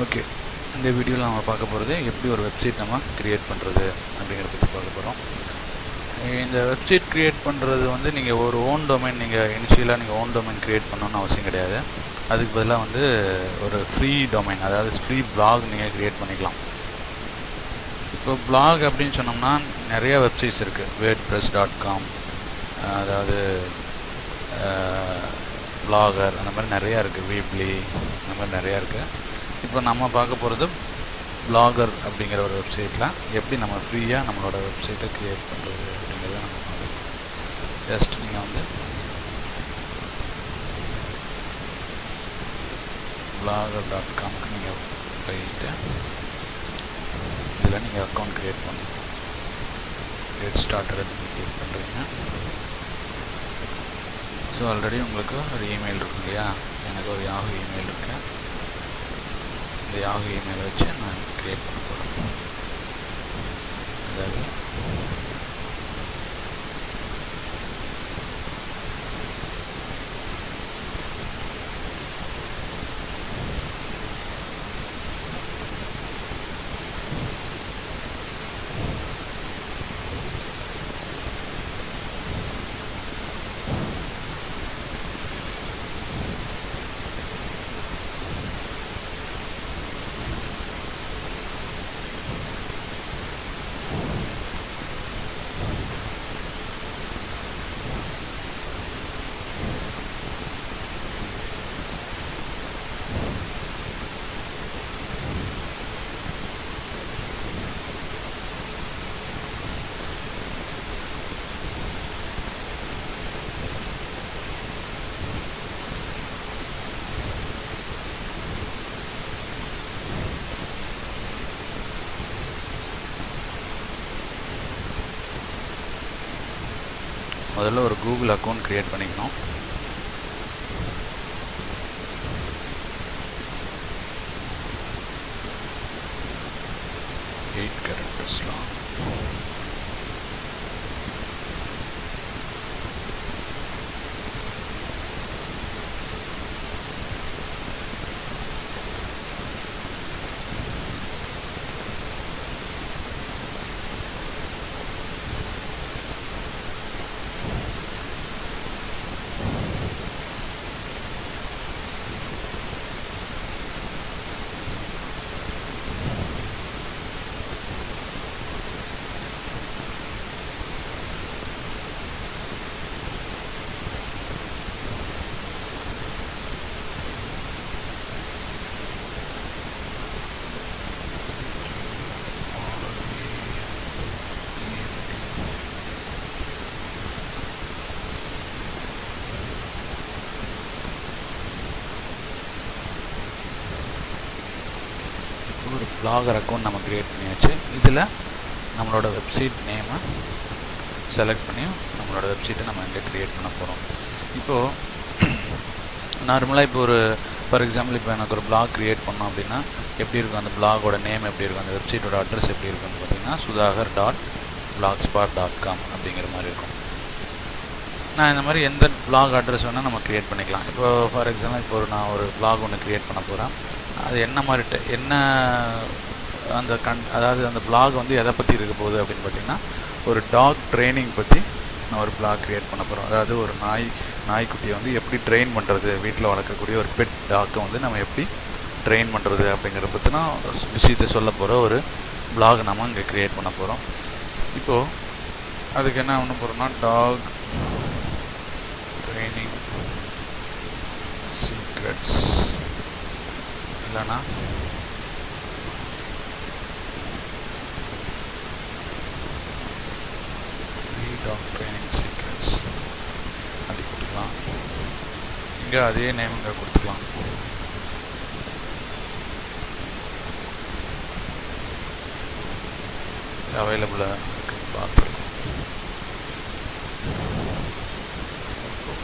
Okay, இந்த வீடியோவில் நம்ம பார்க்க போகிறது எப்படி ஒரு வெப்சைட் நம்ம க்ரியேட் பண்ணுறது அப்படிங்கிறத பற்றி பார்க்க போகிறோம். இந்த வெப்சைட் க்ரியேட் பண்ணுறது வந்து நீங்கள் ஒரு ஓன் டொமைன் இனிஷியலாக நீங்கள் ஓன் டொமைன் க்ரியேட் பண்ணணும்னு அவசியம் கிடையாது. அதுக்கு பதிலாக வந்து ஒரு ஃப்ரீ டொமைன், அதாவது ஃப்ரீ பிளாக் நீங்கள் க்ரியேட் பண்ணிக்கலாம். இப்போ பிளாக் அப்படின்னு சொன்னோம்னா நிறைய வெப்சைட்ஸ் இருக்குது. wordpress.com, அதாவது பிளாகர், அந்த மாதிரி நிறையா இருக்குது. வீப்லி, அந்த மாதிரி நிறையா இருக்குது. இப்போ நம்ம பார்க்க போகிறது பிளாகர் அப்படிங்கிற ஒரு வெப்சைட்டில் எப்படி நம்ம ஃப்ரீயாக நம்மளோட வெப்சைட்டை க்ரியேட் பண்ணுறது அப்படிங்கிறத நம்ம பார்க்கலாம். ஜஸ்ட் நீங்கள் வந்து blogger.comக்கு நீங்கள் போயிட்டு இதில் நீங்கள் அக்கௌண்ட் க்ரியேட் பண்ணணும். கெட் ஸ்டார்டட் நீங்கள் கிளிக் பண்ணுறீங்க. ஸோ ஆல்ரெடி உங்களுக்கு ஒரு இமெயில் இருக்கு இல்லையா, எனக்கு ஒரு யாஹூ இமெயில் இருக்கு. இந்த யாஹூ இமெயில் வச்சு நான் க்ரியேட் பண்ண போகிறேன். அதாவது முதல்ல ஒரு கூகுள் அக்கௌண்ட் க்ரியேட் பண்ணிக்கணும். கேரக்டர்ஸ்லாம் ஒரு பிளாகர் அக்கௌண்ட் நம்ம க்ரியேட் பண்ணியாச்சு. இதில் நம்மளோட வெப்சைட் நேமை செலக்ட் பண்ணி நம்மளோட வெப்சைட்டை நம்ம இங்கே க்ரியேட் பண்ண போகிறோம். இப்போது நார்மலாக இப்போ ஒரு ஃபார் எக்ஸாம்பிள் இப்போ எனக்கு ஒரு பிளாக் க்ரியேட் பண்ணோம் அப்படின்னா எப்படி இருக்கும், அந்த பிளாகோட நேம் எப்படி இருக்கும், அந்த வெப்சைட்டோட அட்ரஸ் எப்படி இருக்குன்னு பார்த்தீங்கன்னா sudhakar.blogspot.com அப்படிங்கிற மாதிரி இருக்கும். நான் இந்த மாதிரி எந்த பிளாக் அட்ரஸ் வேணால் நம்ம க்ரியேட் பண்ணிக்கலாம். இப்போ ஃபார் எக்ஸாம்பிள் இப்போ நான் ஒரு பிளாக் ஒன்று க்ரியேட் பண்ண போகிறேன். அது என்ன மாதிரி என்ன அந்த அதாவது அந்த பிளாக் வந்து எதை பற்றி இருக்க போகுது அப்படின்னு பார்த்தீங்கன்னா ஒரு டாக் ட்ரைனிங் பற்றி நான் ஒரு பிளாக் க்ரியேட் பண்ண போகிறோம். அதாவது ஒரு நாய்க்குட்டியை வந்து எப்படி ட்ரெயின் பண்ணுறது, வீட்டில் வளர்க்கக்கூடிய ஒரு பெட் டாக்கை வந்து நம்ம எப்படி ட்ரெயின் பண்ணுறது அப்படிங்கிறத பற்றினா விஷயத்தை சொல்ல போகிற ஒரு பிளாக் நம்ம இங்கே க்ரியேட் பண்ண போகிறோம். இப்போது அதுக்கு என்ன பண்ண போகிறோம்னா டாக் ட்ரைனிங் சீக்ரெட்ஸ் இல்லைனா டாக் ட்ரைனிங் சீக்ரெட்ஸ் அது கொடுத்துக்கலாம். இங்கே அதே நேம் இங்கே கொடுத்துக்கலாம். அவைலபிளாக இருக்குன்னு பார்த்துருக்கோம்.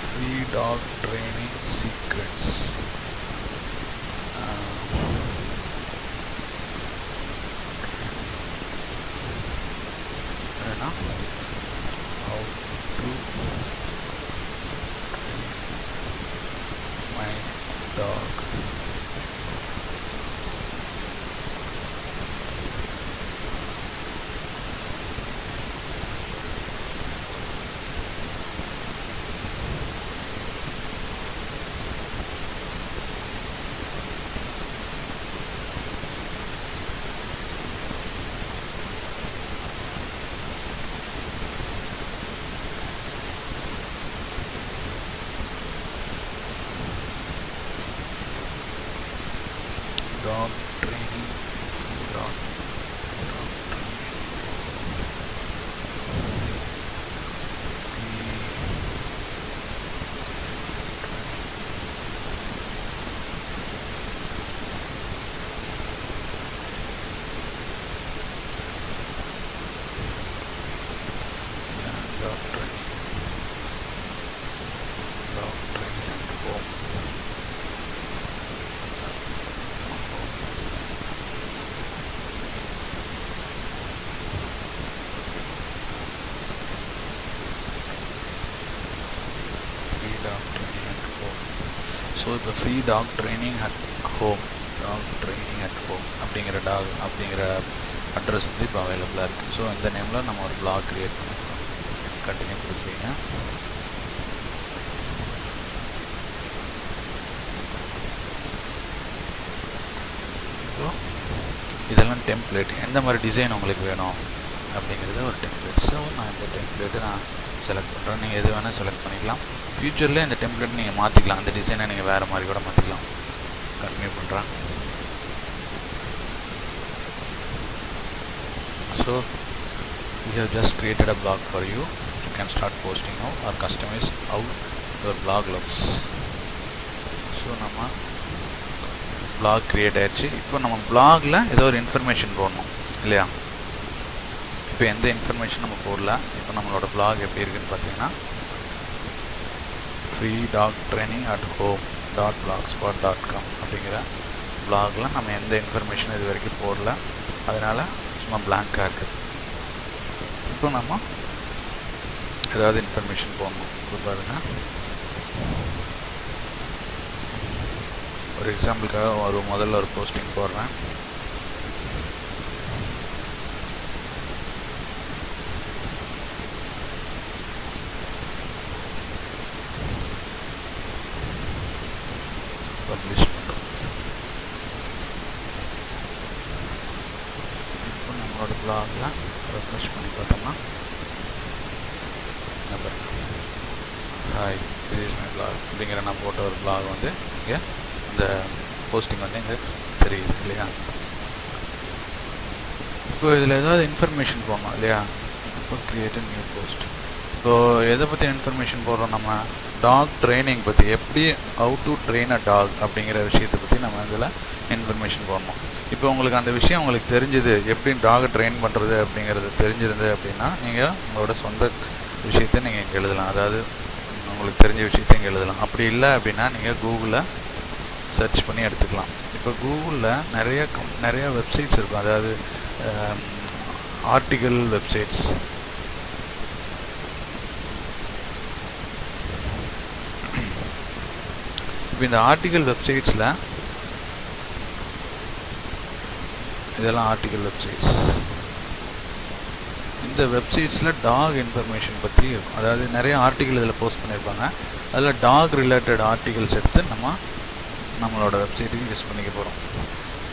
Free dog training secrets how to my dog dog training dog so இப்போ free dog training at home அப்படிங்கிற அப்படிங்கிற அட்ரஸ் வந்து இப்போ அவைலபிளாக இருக்குது. ஸோ இந்த நேமில் நம்ம ஒரு பிளாக் க்ரியேட் பண்ணிக்கலாம். கண்டினியூ கொடுப்பீங்க. ஸோ இதெல்லாம் டெம்ப்ளேட். எந்த மாதிரி டிசைன் உங்களுக்கு வேணும் அப்படிங்கிறது ஒரு டெம்ப்ளேட். ஸோ நான் இந்த டெம்ப்ளேட்டை நான் செலக்ட் பண்ணுறேன். நீங்கள் எது வேணால் செலக்ட் பண்ணிக்கலாம். ஃப்யூச்சரில் இந்த டெம்ப்ளேட் நீங்கள் மாற்றிக்கலாம். அந்த டிசைனை நீங்கள் வேறு மாதிரி கூட மாற்றிக்கலாம். கண்டினியூ பண்ணுறேன். So we have just created a blog for you. You can start posting now or customize how your blog looks. So நம்ம blog create ஆயிடுச்சு. இப்போ நம்ம blogல ஏதோ ஒரு இன்ஃபர்மேஷன் போடணும் இல்லையா? இப்போ எந்த இன்ஃபர்மேஷன் நம்ம போடல. இப்போ நம்மளோட blog எப்படி இருக்குன்னு பார்த்தீங்கன்னா free dog training at home.blogspot.com அப்படிங்கிற blogல நம்ம எந்த இன்ஃபர்மேஷன் இது வரைக்கும் போடல. அதனால் சும்மா blank-ஆக இருக்குது. இப்போ நம்ம ஏதாவது இன்ஃபர்மேஷன் போடணும். இப்போ பாருங்கள், ஒரு எக்ஸாம்பிளுக்காக முதல்ல ஒரு போஸ்டிங் போடுறேன். பப்ளிஷ் பண்ணுறோம். இப்போ நம்மளோட பிளாகில் ரெஃப்ரெஷ் பண்ணி பார்த்தோம்னா hi this is my blog அப்படிங்கிற நான் போட்ட ஒரு பிளாக் வந்து இங்கே இந்த போஸ்டிங் வந்து இங்கே தெரியுது இல்லையா? இப்போ இதில் ஏதாவது இன்ஃபர்மேஷன் போடணும் இல்லையா? இப்போ கிரியேட் நியூ போஸ்ட். ஸோ எதை பற்றி இன்ஃபர்மேஷன் போடுறோம்? நம்ம டாக் ட்ரைனிங் பற்றி, எப்படி how to train a dog அப்படிங்கிற விஷயத்தை பற்றி நம்ம இதில் இன்ஃபர்மேஷன் போடணும். இப்போ உங்களுக்கு அந்த விஷயம் உங்களுக்கு தெரிஞ்சுது, எப்படி டாகை ட்ரெயின் பண்ணுறது அப்படிங்கிறது தெரிஞ்சிருந்தது அப்படின்னா நீங்கள் உங்களோட சொந்த விஷயத்தை நீங்கள் இங்கே எழுதலாம். அதாவது உங்களுக்கு தெரிஞ்ச விஷயத்தை இங்கே எழுதலாம். அப்படி இல்லை அப்படின்னா நீங்கள் கூகுளில் சர்ச் பண்ணி எடுத்துக்கலாம். இப்போ கூகுளில் நிறைய வெப்சைட்ஸ் இருக்கும். அதாவது ஆர்டிக்கல் வெப்சைட்ஸ். இப்போ இந்த ஆர்டிக்கல் வெப்சைட்ஸில் இதெல்லாம் ஆர்டிக்கல் வெப்சைட்ஸ். இந்த வெப்சைட்ஸில் டாக் இன்ஃபர்மேஷன் பற்றி இருக்கும். அதாவது நிறைய ஆர்டிக்கல் இதில் போஸ்ட் பண்ணியிருப்பாங்க. அதில் டாக் ரிலேட்டட் ஆர்டிகல்ஸ் எடுத்து நம்மளோட வெப்சைட்டுக்கு யூஸ் பண்ணிக்க போகிறோம்.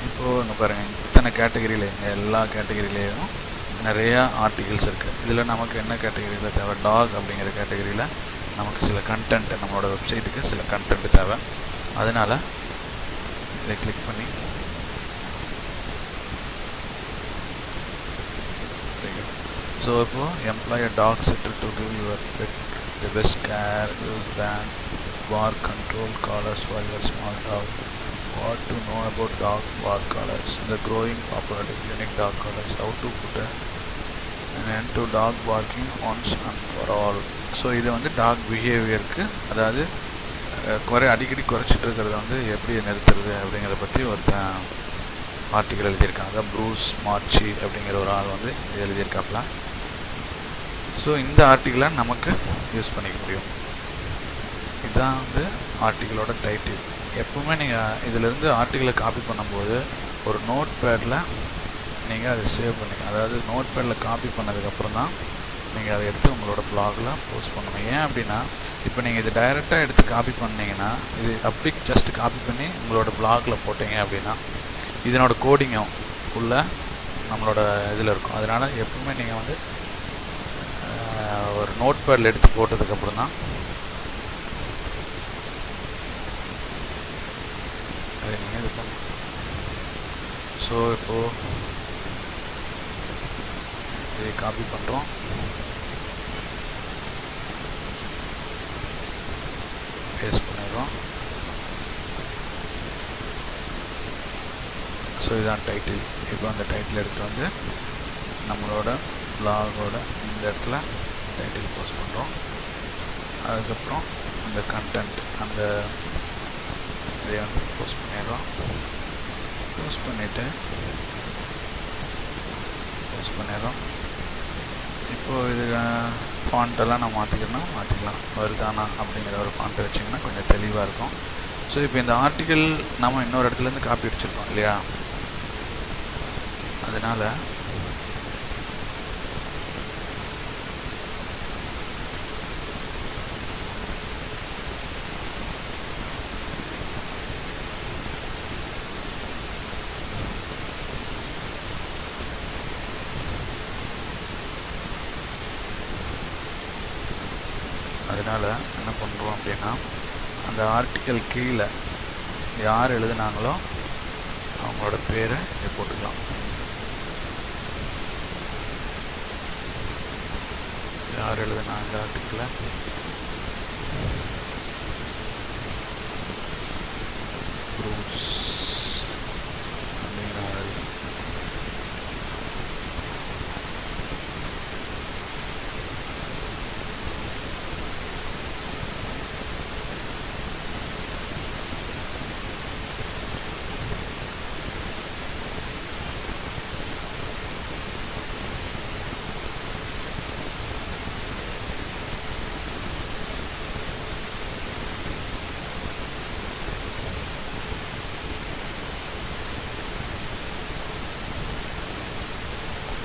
இப்போது இங்கே பாருங்கள், இத்தனை கேட்டகரியில் எல்லா கேட்டகரியிலேயும் நிறையா ஆர்டிகல்ஸ் இருக்குது. இதில் நமக்கு என்ன கேட்டகரியில் தேவை? டாக் அப்படிங்கிற கேட்டகரியில் நமக்கு சில கண்டென்ட், நம்மளோட வெப்சைட்டுக்கு சில கண்டென்ட் தேவை. அதனால் இதை கிளிக் பண்ணி ஸோ இப்போது employ dog sitter to give your pet the best care, use ban bark control collars for your small dog. What to know about dog bark collars, the growing popularity of unique dog collars, how to put an end to dog barking once and for all. So இது வந்து talk பிஹேவியருக்கு, அதாவது அடிக்கடி குறைச்சிட்டு இருக்கிறத வந்து எப்படி நிறுத்துறது அப்படிங்கிறத பற்றி ஒருத்தன் ஆர்டிக்கல் எழுதியிருக்காங்க. ப்ரூஸ் மார்ச்சி அப்படிங்கிற ஒரு ஆள் வந்து எழுதியிருக்காப்புல. ஸோ இந்த ஆர்டிக்கலை நமக்கு யூஸ் பண்ணிக்க முடியும். இதுதான் வந்து ஆர்டிக்கலோட டைட்டில். எப்பவுமே நீங்கள் இதிலேருந்து ஆர்டிக்கலை காப்பி பண்ணும்போது ஒரு நோட் பேடில் நீங்கள் அதை சேவ் பண்ணிக்கலாம். அதாவது நோட் பேடில் காப்பி பண்ணதுக்கப்புறம் தான் நீங்கள் அதை எடுத்து உங்களோட பிளாகில் போஸ்ட் பண்ணணும். ஏன் அப்படின்னா, இப்போ நீங்கள் இது டைரெக்டாக எடுத்து காப்பி பண்ணிங்கன்னா, இது அப்படி ஜஸ்ட் காப்பி பண்ணி உங்களோட பிளாகில் போட்டிங்க அப்படின்னா இதனோட கோடிங்கும் உள்ள நம்மளோட இதில் இருக்கும். அதனால் எப்பவுமே நீங்கள் வந்து ஒரு நோட் பேடில் எடுத்து போட்டதுக்கப்புறம் தான் அதை நீங்கள் இது பண்ணணும். ஸோ இப்போது இதை காப்பி பண்ணுறோம். பேஸ்ட் பண்ணிடுறோம். ஸோ இதுதான் டைட்டில். இப்போ அந்த டைட்டில் எடுத்து வந்து நம்மளோட பிளாகோட இந்த இடத்துல டைட்டில் போஸ்ட் பண்ணுறோம். அதுக்கப்புறம் அந்த கண்டென்ட் அந்த இதை வந்து போஸ்ட் பண்ணிடுறோம். போஸ்ட் பண்ணிடுறோம். இப்போது இது ஃபாண்ட்டெல்லாம் நம்ம மாற்றிக்கலாம். வருதானா அப்படிங்கிற ஒரு ஃபாண்ட்டை வச்சிங்கன்னா கொஞ்சம் தெளிவாக இருக்கும். ஸோ இப்போ இந்த ஆர்டிக்கல் நம்ம இன்னொரு இடத்துலேருந்து காப்பி அடிச்சிருக்கோம் இல்லையா, அதனால் என்ன பண்ணுறோம் அப்படின்னா, அந்த ஆர்டிக்கல் கீழே யார் எழுதுனாங்களோ அவங்களோட பேரை இங்கே போட்டுக்கலாம். யார் எழுதுனாங்க இந்த ஆர்டிக்கலை, ப்ரூஸ் அப்படிங்கிற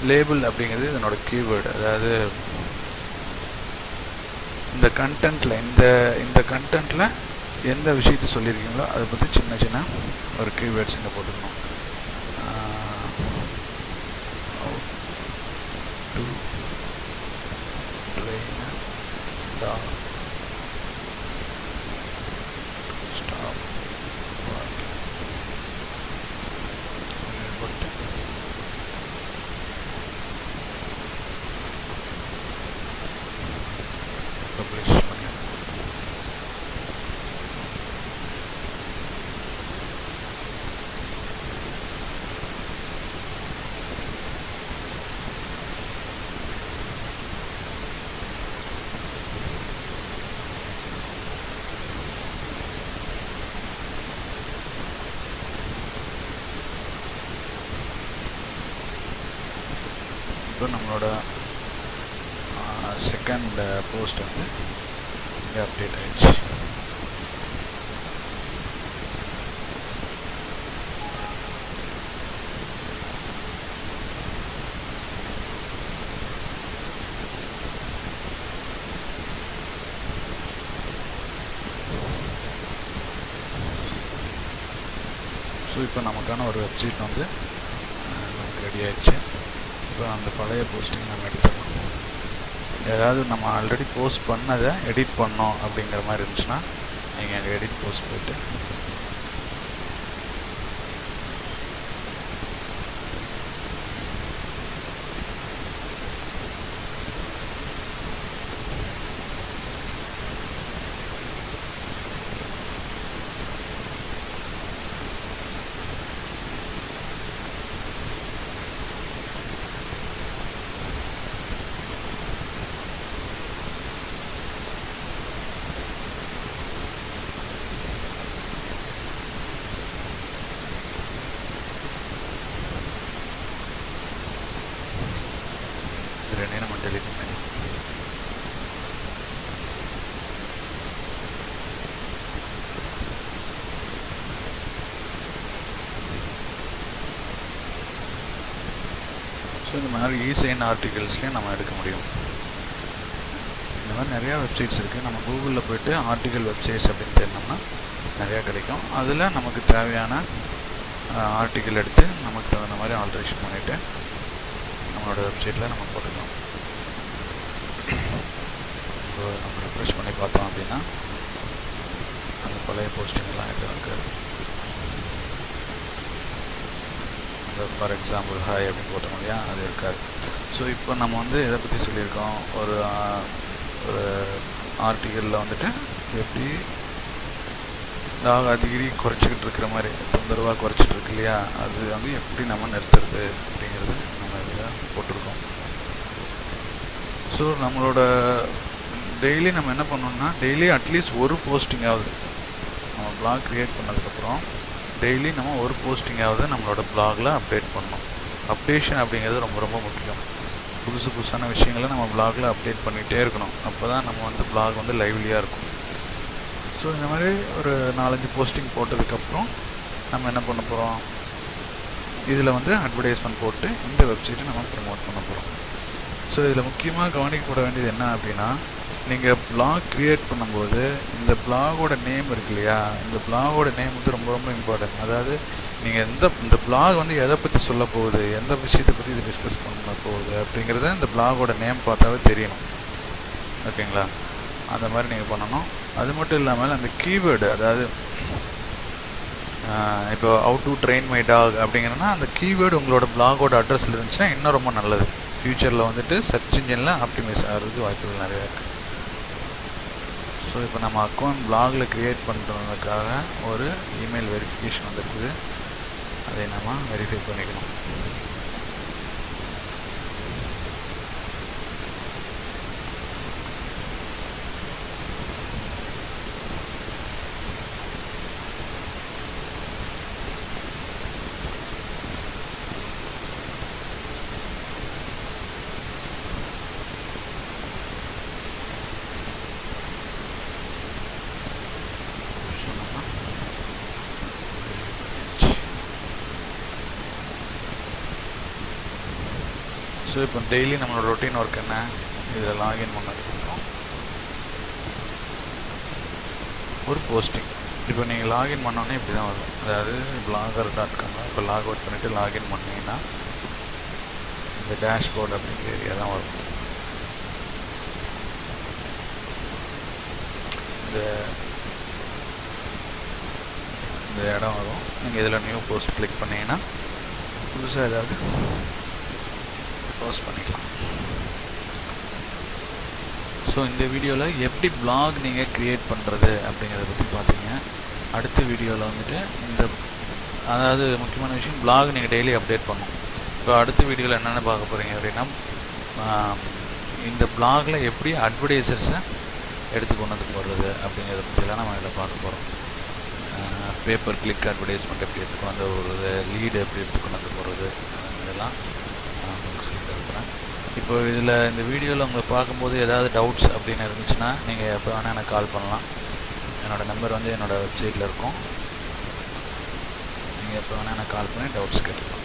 லேபிள் அப்படிங்கிறது இதனோட கீவேர்டு. அதாவது இந்த கண்டென்ட்டில் எந்த விஷயத்தை சொல்லியிருக்கீங்களோ அதை பற்றி சின்ன ஒரு கீவேர்ட்ஸ் இங்கே போட்டுக்கணும். இப்போ நம்மளோட செகண்ட் போஸ்ட் வந்து இங்கே அப்டேட் ஆயிடுச்சு. ஸோ இப்போ நமக்கான ஒரு வெப்சைட் வந்து நமக்கு ரெடி ஆயிடுச்சு. இப்போ அந்த பழைய போஸ்டிங் நம்ம எடுத்துக்கலாம். ஏதாவது நம்ம ஆல்ரெடி போஸ்ட் பண்ணதை எடிட் பண்ணோம் அப்படிங்கிற மாதிரி இருந்துச்சுன்னா நீங்கள் அங்கே எடிட் போஸ்ட் போய்ட்டு ரெண்டே நம்ம டெலிட் பண்ணி ஸோ இந்த மாதிரி இசைன் ஆர்டிகல்ஸ்லேயும் நம்ம எடுக்க முடியும். இந்த மாதிரி நிறையா வெப்சைட்ஸ் இருக்குது. நம்ம கூகுளில் போய்ட்டு ஆர்டிகல் வெப்சைட்ஸ் அப்படின்னு தேடினோம்னா நிறையா கிடைக்கும். அதில் நமக்கு தேவையான ஆர்டிக்கல் எடுத்து நமக்கு தகுந்த மாதிரி ஆல்ட்ரேஷன் பண்ணிவிட்டு நம்மளோட வெப்சைட்டில் நம்ம போட்டுக்கலாம். இப்போ நம்ம ரெஃப்ரெஷ் பண்ணி பார்த்தோம் அப்படின்னா அந்த பழைய போஸ்டிங்லாம் எல்லாம் இருக்குது. ஃபார் எக்ஸாம்பிள் ஹாய் அப்படின்னு போட்டோம் இல்லையா, அது இருக்காது. ஸோ இப்போ நம்ம வந்து எதை பற்றி சொல்லியிருக்கோம், ஒரு ஆர்டிக்கலில் வந்துட்டு எப்படி டாக் அதிகரி குறைச்சிக்கிட்டு இருக்கிற மாதிரி தொந்தரவாக குறைச்சிட்டு இருக்கு இல்லையா, அது வந்து எப்படி நம்ம நிறுத்துறது அப்படிங்கிறது நம்ம இதில் போட்டிருக்கோம். ஸோ நம்மளோட டெய்லி நம்ம என்ன பண்ணோம்னா, டெய்லி அட்லீஸ்ட் ஒரு போஸ்டிங் ஆகுது, நம்ம பிளாக் க்ரியேட் பண்ணதுக்கப்புறம் டெய்லி நம்ம ஒரு போஸ்டிங்காவது நம்மளோட பிளாகில் அப்டேட் பண்ணணும். அப்டேஷன் அப்படிங்கிறது ரொம்ப ரொம்ப முக்கியம். புதுசான விஷயங்களை நம்ம பிளாகில் அப்டேட் பண்ணிகிட்டே இருக்கணும். அப்போ தான் நம்ம வந்து பிளாக் வந்து லைவ்லியாக இருக்கும். ஸோ இந்த மாதிரி ஒரு 4-5 போஸ்டிங் போட்டதுக்கப்புறம் நம்ம என்ன பண்ண போகிறோம், இதில் வந்து அட்வர்டைஸ்மெண்ட் போட்டு இந்த வெப்சைட்டை நம்ம ப்ரமோட் பண்ண போகிறோம். ஸோ இதில் முக்கியமாக கவனிக்கப்பட வேண்டியது என்ன அப்படின்னா, நீங்கள் பிளாக் க்ரியேட் பண்ணும்போது இந்த பிளாகோட நேம் இருக்கு இல்லையா, இந்த பிளாகோட நேம் வந்து ரொம்ப ரொம்ப இம்பார்ட்டன்ட். அதாவது நீங்கள் இந்த பிளாக் வந்து எதை பற்றி சொல்ல போகுது, எந்த விஷயத்தை பற்றி இது டிஸ்கஸ் பண்ண போகுது அப்படிங்கிறத இந்த பிளாகோட நேம் பார்த்தாவே தெரியணும். ஓகேங்களா, அந்த மாதிரி நீங்கள் பண்ணணும். அது மட்டும் இல்லாமல் அந்த கீவேர்டு, அதாவது இப்போ how to train my dog அப்படிங்கிறனா அந்த கீவேர்டு உங்களோட பிளாகோட அட்ரஸில் இருந்துச்சுன்னா இன்னும் ரொம்ப நல்லது. ஃப்யூச்சரில் வந்துட்டு சர்ச் இன்ஜினில் ஆப்டிமைஸ் ஆகிறதுக்கு வாய்ப்புகள் நிறையா இருக்குது. ஸோ இப்போ நம்ம அக்கௌண்ட் பிளாகில் க்ரியேட் பண்ணுறதுக்காக ஒரு இமெயில் வெரிஃபிகேஷன் வந்துருக்குது, அதை நம்ம வெரிஃபை பண்ணிக்கணும். ஸோ இப்போ டெய்லி நம்மளோட ரொட்டீன் ஒர்க் என்ன, இதில் லாகின் பண்ணதுக்கப்புறம் ஒரு போஸ்டிங். இப்போ நீங்கள் லாகின் பண்ணோன்னே இப்படி தான் வரும். அதாவது blogger.com இப்போ லாக் அவுட் பண்ணிவிட்டு லாகின் பண்ணிங்கன்னா இந்த டேஷ்போர்ட் அப்படிங்கிற ஏரியா தான் வரும். இந்த இடம் வரும். நீங்கள் இதில் நியூ போஸ்ட் கிளிக் பண்ணிங்கன்னா புதுசாக ஏதாவது போஸ்ட் பண்ணிக்கலாம். ஸோ இந்த வீடியோவில் எப்படி பிளாக் நீங்கள் க்ரியேட் பண்ணுறது அப்படிங்கிறத பற்றி பார்த்தீங்க. அடுத்த வீடியோவில் வந்துட்டு அதாவது முக்கியமான விஷயம், பிளாக் நீங்கள் டெய்லி அப்டேட் பண்ணணும். இப்போ அடுத்த வீடியோவில் என்னென்ன பார்க்க போகிறீங்க அப்படின்னா, இந்த பிளாகில் எப்படி அட்வர்டைசர்ஸை எடுத்து கொண்டு வந்து போடுறது அப்படிங்கிறத பற்றிலாம் நம்ம இதில் பார்க்க போகிறோம். பேப்பர் கிளிக் அட்வர்டைஸ்மெண்ட் எப்படி எடுத்துக்கொண்டு வந்து போடுறது, லீடு எப்படி எடுத்துக்கொண்டு வந்து போடுறது, இதெல்லாம் உங்களுக்கு சொல்லி தருக்கிறேன். இப்போ இதில் இந்த வீடியோவில் உங்களை பார்க்கும்போது ஏதாவது டவுட்ஸ் அப்படின்னு இருந்துச்சுன்னா நீங்கள் எப்போ வேணால் எனக்கு கால் பண்ணலாம். என்னோடய நம்பர் வந்து என்னோடய வெப்சைட்டில் இருக்கும். நீங்கள் எப்போ வேணால் எனக்கு கால் பண்ணி டவுட்ஸ் கேட்டுக்கலாம்.